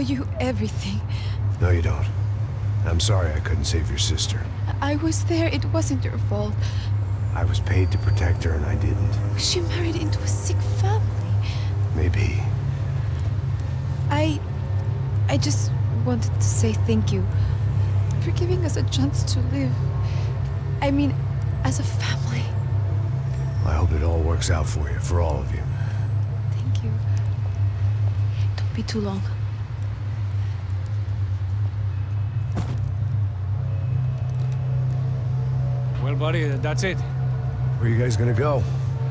you everything. No, you don't. I'm sorry I couldn't save your sister. I was there. It wasn't your fault. I was paid to protect her and I didn't. She married into a sick family. Maybe. I just wanted to say thank you for giving us a chance to live. I mean, as a family. I hope it all works out for you, for all of you. Thank you. Don't be too long. Well, buddy, that's it. Where are you guys gonna go?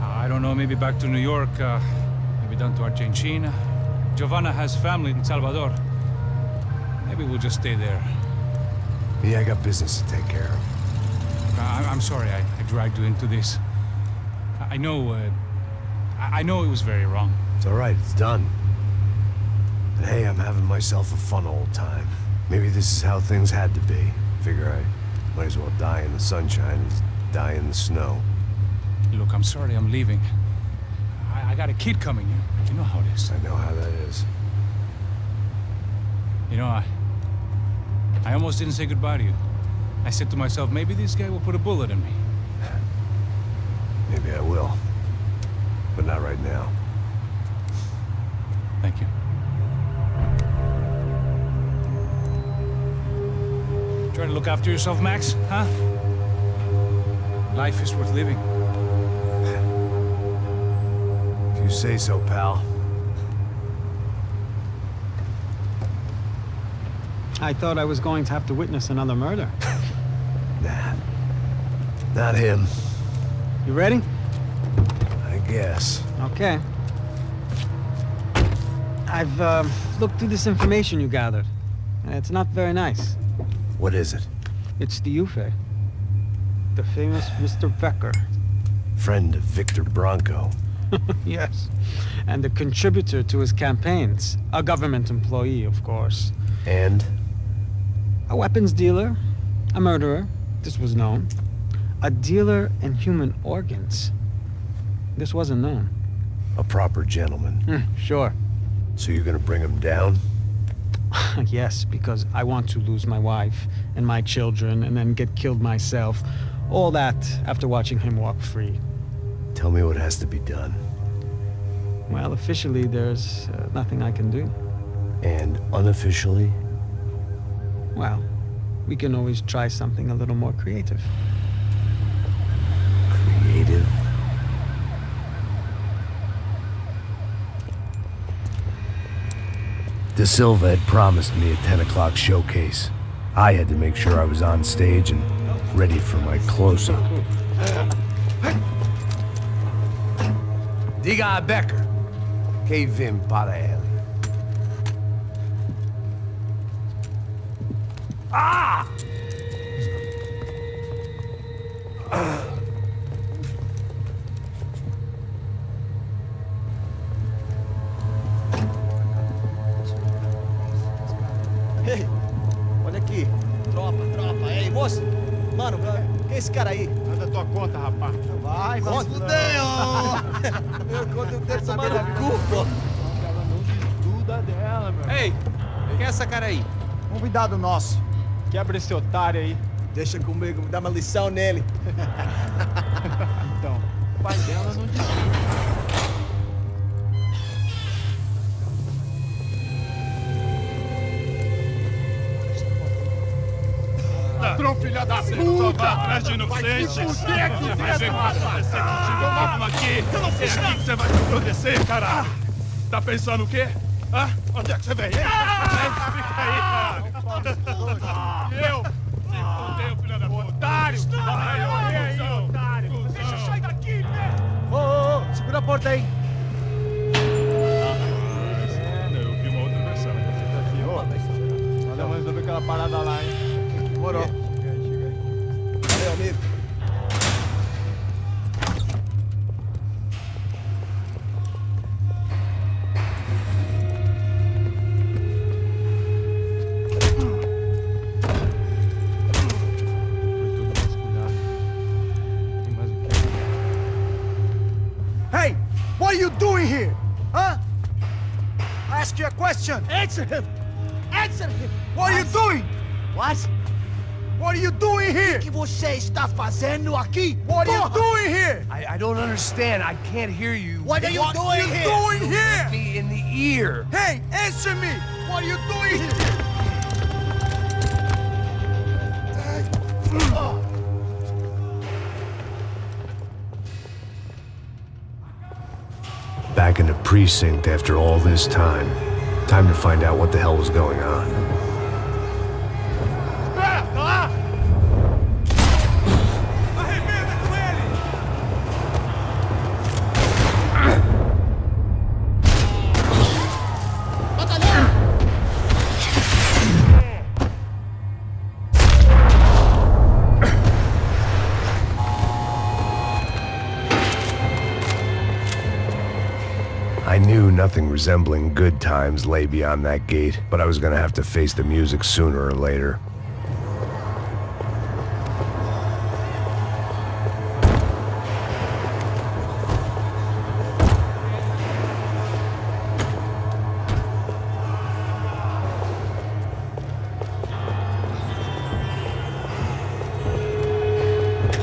I don't know, maybe back to New York, maybe down to Argentina. Giovanna has family in Salvador. Maybe we'll just stay there. Me, I got business to take care of. I'm sorry I dragged you into this. I know it was very wrong. It's all right, it's done. And hey, I'm having myself a fun old time. Maybe this is how things had to be. Figure I might as well die in the sunshine as die in the snow. Look, I'm sorry I'm leaving. I got a kid coming. You know how it is. I know how that is. You know, I almost didn't say goodbye to you. I said to myself, maybe this guy will put a bullet in me. Maybe I will. But not right now. Thank you. Try to look after yourself, Max, huh? Life is worth living. If you say so, pal. I thought I was going to have to witness another murder. Nah. Not him. You ready? I guess. Okay. I've looked through this information you gathered, and it's not very nice. What is it? It's the Ufe. The famous Mr. Becker. Friend of Victor Bronco. Yes. And a contributor to his campaigns. A government employee, of course. And? A weapons dealer. A murderer. This was known. A dealer in human organs. This wasn't known. A proper gentleman. Sure. So you're gonna bring him down? Yes, because I want to lose my wife and my children and then get killed myself. All that after watching him walk free. Tell me what has to be done. Well, officially, there's nothing I can do. And unofficially? Well, we can always try something a little more creative. Creative? De Silva had promised me a 10 o'clock showcase. I had to make sure I was on stage and ready for my close-up. Diga a Becker. Que vim para ele. Ah! Ei, olha aqui. Tropa. Ei, moço. Mano, quem é esse cara aí? Manda tua conta, rapaz. Vai fudeu! Meu conta eu tenho que tomar no cu, pô. Ela não desgruda dela, meu. Ei, quem é essa cara aí? Convidado nosso. Quebra esse otário aí. Deixa comigo, me dá uma lição nele. Então, o pai dela não desgruda. Ladrão, filha da puta! Vai atrás de inocentes! Vai ver o que vai acontecer contigo, vamos aqui! É aqui que você vai se proteger, caralho! Tá pensando o quê? Hã? Onde é que você vem? Fica aí, cara! Eu? Se fudeu, filha da puta! Otário! Vai aí, otário! Deixa eu sair daqui, né? Ô, segura a porta aí! Eu vi uma outra versão. Olha, mas eu vi aquela parada lá, hein? Demorou. Chega aí. Valeu, amigo. Hey, what are you doing here? Huh? I ask you a question. Answer him! Answer him! What are you doing? What? What are you doing here? O que você está fazendo aqui? What are you Porra! doing here? I don't understand. I can't hear you. What are you doing here? Doing You here? hit me in the ear. Hey, answer me! What are you doing here? Back in the precinct after all this time. Time to find out what the hell was going on. Espera, tá lá! Arrebenta com ele! Batalhão! I knew nothing resembling good times lay beyond that gate, but I was gonna have to face the music sooner or later.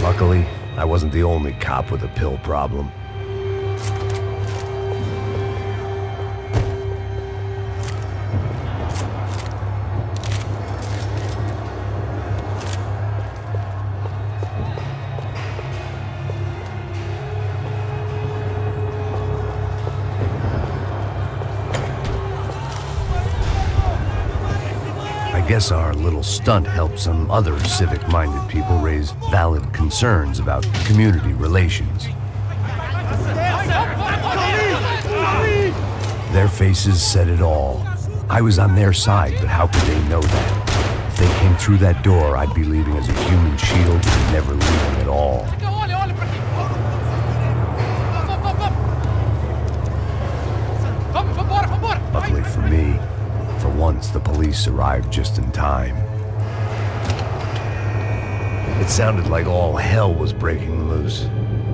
Luckily, I wasn't the only cop with a pill problem. I guess our little stunt helped some other civic-minded people raise valid concerns about community relations. Their faces said it all. I was on their side, but how could they know that? If they came through that door, I'd be leaving as a human shield and never leaving at all. Luckily for me, for once the police arrived just in time. It sounded like all hell was breaking loose.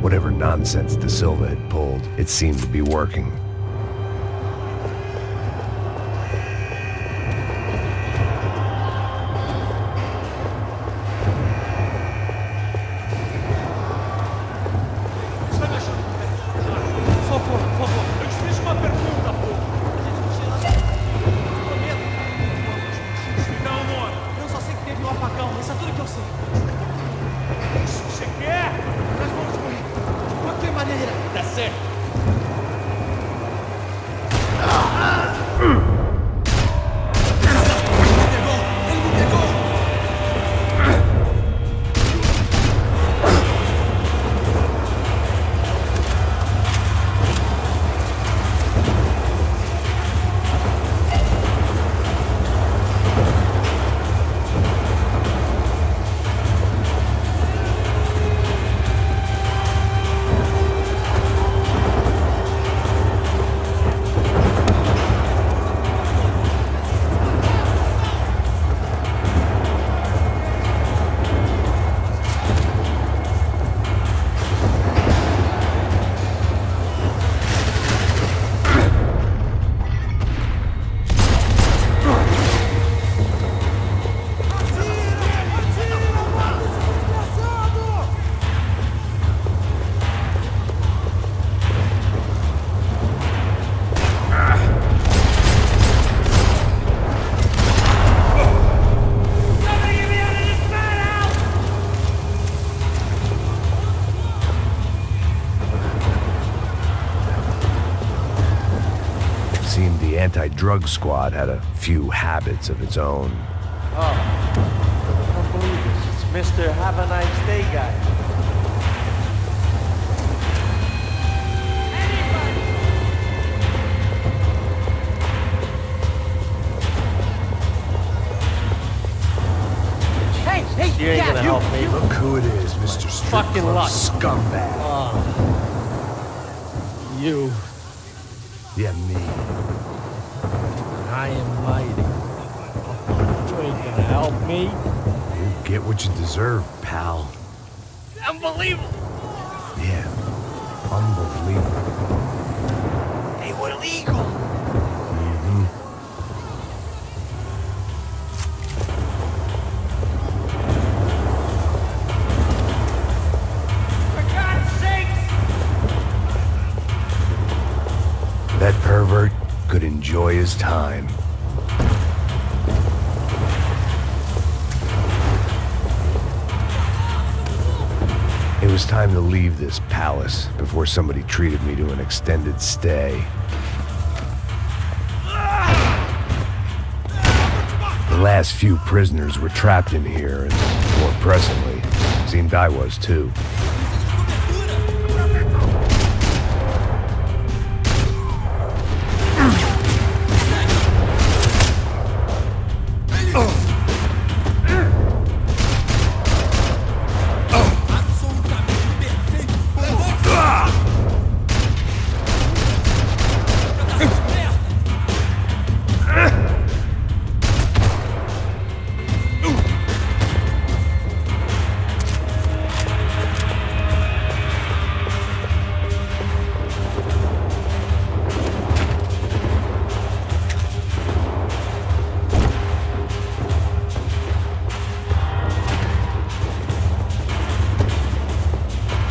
Whatever nonsense De Silva had pulled, it seemed to be working. Eu te fiz uma pergunta, pô! Me dá um nome! Eu só sei que teve um apagão, isso é tudo que eu sei. Isso que você quer? Nós vamos morrer. De qualquer maneira. Tá certo! Seemed the anti-drug squad had a few habits of its own. Oh, I don't believe this. It's Mr. Have a Nice Day guy. Hey, You ain't gonna help me. Look who it is, Mr. Strip Fucking Club luck. scumbag. You. Yeah, me. I am mighty. You ain't gonna help me. You get what you deserve, pal. Unbelievable. Yeah, unbelievable. They were legal. enjoy his time. It was time to leave this palace before somebody treated me to an extended stay. The last few prisoners were trapped in here, and more presently, seemed I was too.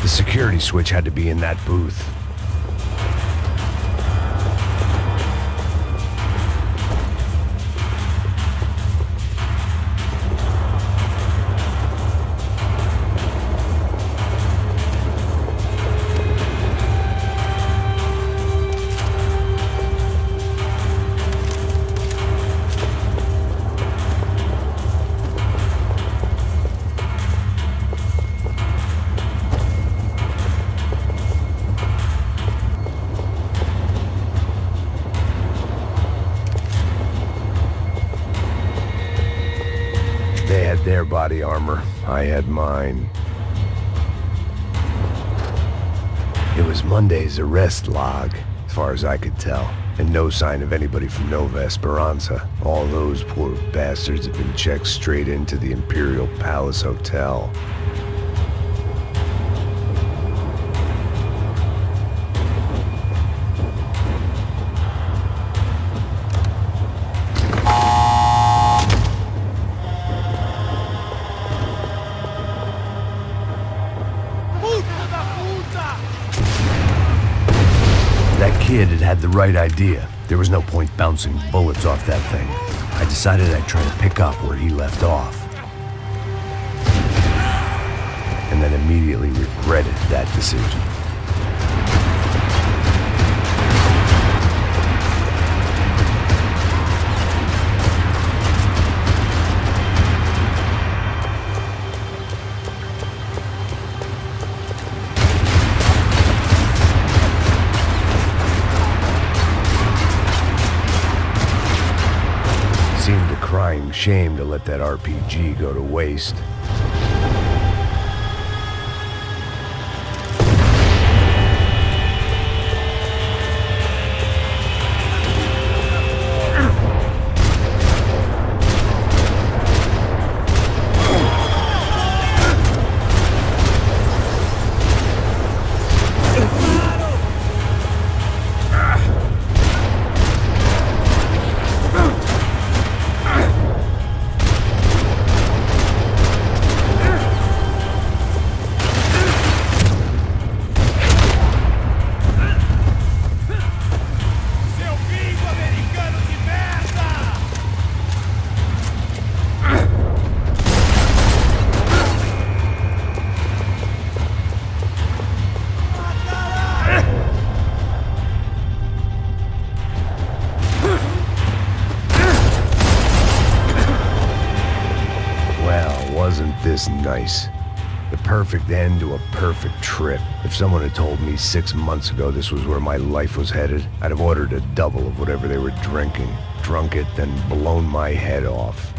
The security switch had to be in that booth. They had their body armor, I had mine. It was Monday's arrest log, as far as I could tell, and no sign of anybody from Nova Esperanza. All those poor bastards had been checked straight into the Imperial Palace Hotel. That kid had the right idea. There was no point bouncing bullets off that thing. I decided I'd try to pick up where he left off. And then immediately regretted that decision. Seemed a crying shame to let that RPG go to waste. Wasn't this nice? The perfect end to a perfect trip. If someone had told me 6 months ago this was where my life was headed, I'd have ordered a double of whatever they were drinking, drunk it, then blown my head off.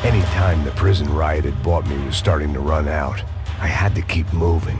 Any time the prison riot had bought me was starting to run out. I had to keep moving.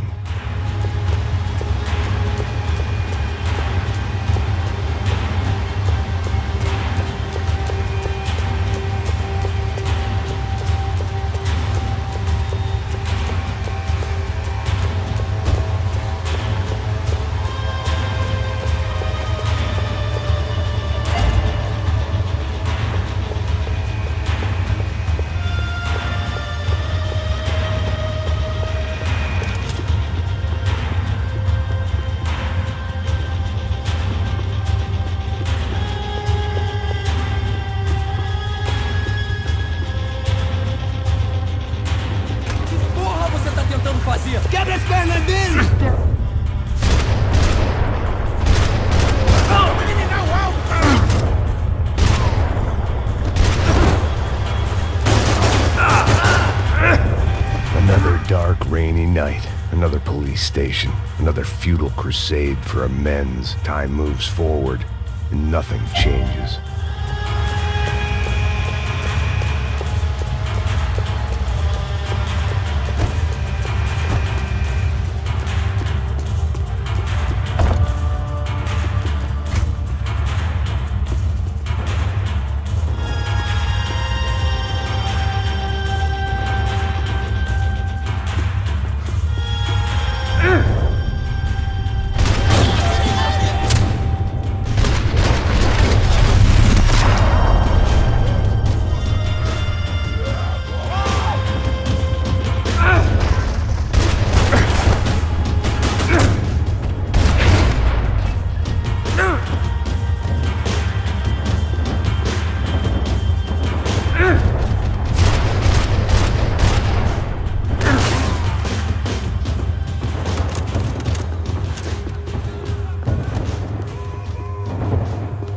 night, another police station, another futile crusade for amends. Time moves forward, and nothing changes.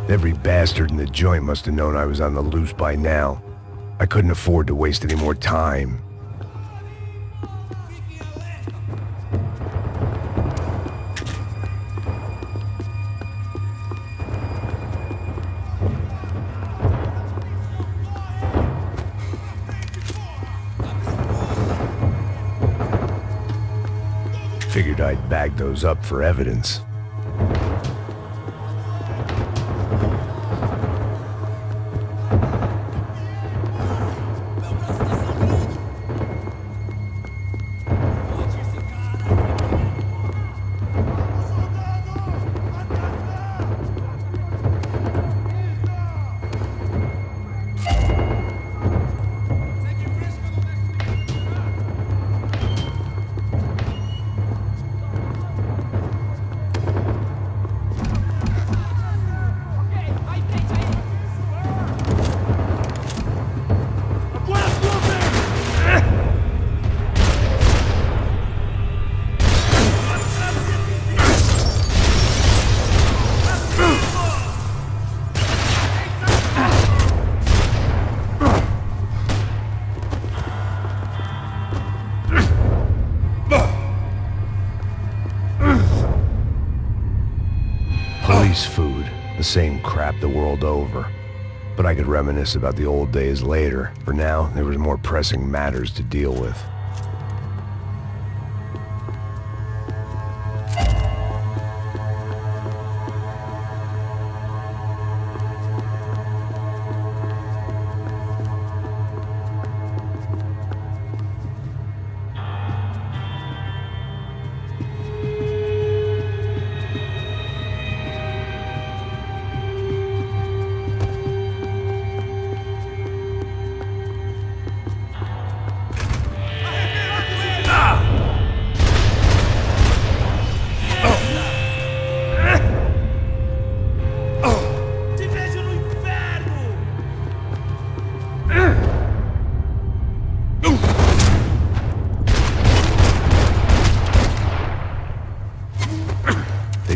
Every bastard in the joint must have known I was on the loose by now. I couldn't afford to waste any more time. Figured I'd bag those up for evidence. Police food, the same crap the world over. But I could reminisce about the old days later. For now, there was more pressing matters to deal with.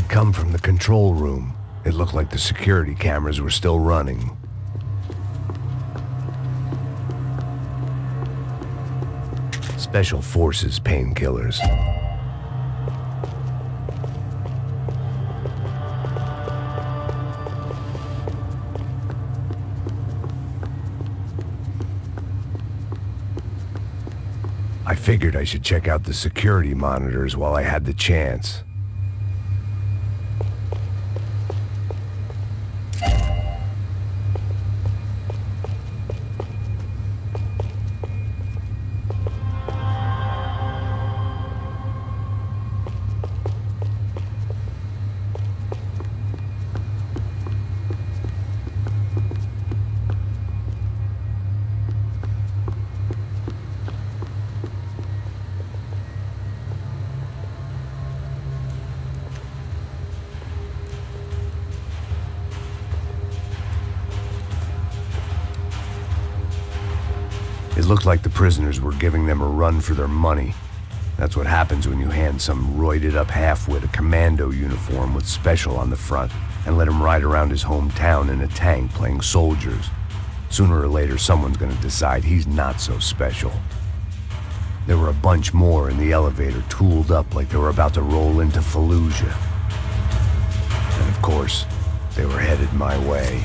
Come from the control room. It looked like the security cameras were still running. Special Forces painkillers. I figured I should check out the security monitors while I had the chance. It looked like the prisoners were giving them a run for their money. That's what happens when you hand some roided-up halfwit a commando uniform with special on the front and let him ride around his hometown in a tank playing soldiers. Sooner or later, someone's gonna decide he's not so special. There were a bunch more in the elevator, tooled up like they were about to roll into Fallujah. And of course, they were headed my way.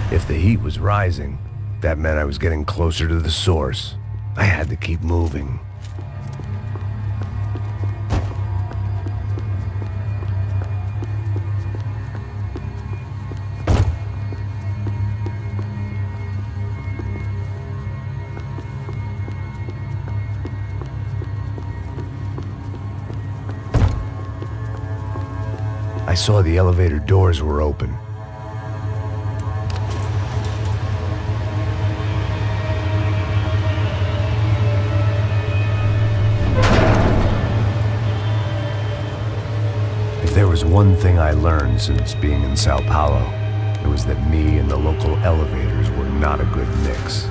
If the heat was rising, that meant I was getting closer to the source. I had to keep moving. I saw the elevator doors were open. If there was one thing I learned since being in Sao Paulo, it was that me and the local elevators were not a good mix.